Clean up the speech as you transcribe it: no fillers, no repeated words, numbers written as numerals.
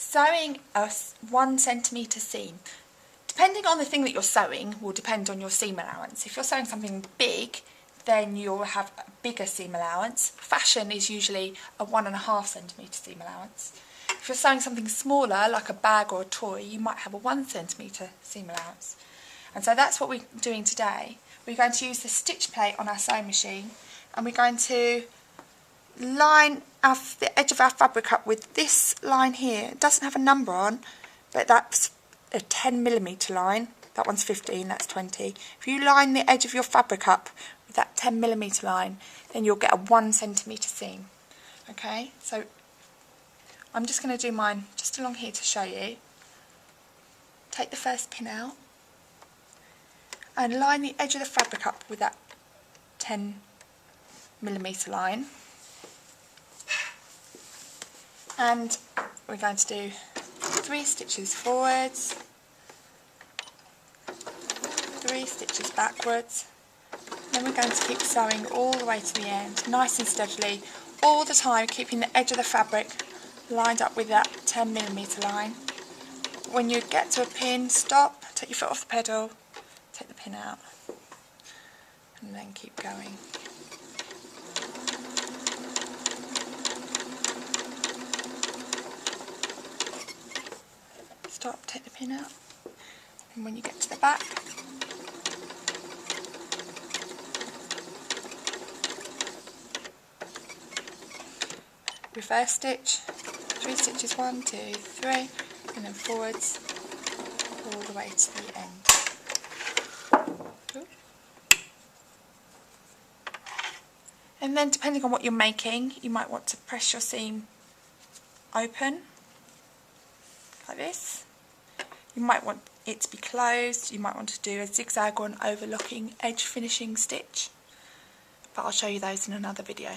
sewing a 1 centimetre seam. Depending on the thing that you're sewing will depend on your seam allowance. If you're sewing something big, then you'll have a bigger seam allowance. Fashion is usually a 1.5 centimetre seam allowance. If you're sewing something smaller, like a bag or a toy, you might have a 1 centimetre seam allowance. And so that's what we're doing today. We're going to use the stitch plate on our sewing machine, and we're going to line the edge of our fabric up with this line here. It doesn't have a number on, but that's a 10mm line. That one's 15, that's 20. If you line the edge of your fabric up with that 10mm line, then you'll get a 1 centimetre seam. Okay, so I'm just going to do mine just along here to show you. Take the first pin out and line the edge of the fabric up with that 10mm line. And we're going to do 3 stitches forwards, 3 stitches backwards, then we're going to keep sewing all the way to the end, nice and steadily, all the time keeping the edge of the fabric lined up with that 10mm line. When you get to a pin, stop, take your foot off the pedal, take the pin out, and then keep going. Stop, take the pin out, and when you get to the back, reverse stitch, 3 stitches, 1, 2, 3, and then forwards all the way to the end. And then depending on what you're making, you might want to press your seam open like this. You might want it to be closed, you might want to do a zigzag or an overlooking edge finishing stitch, but I'll show you those in another video.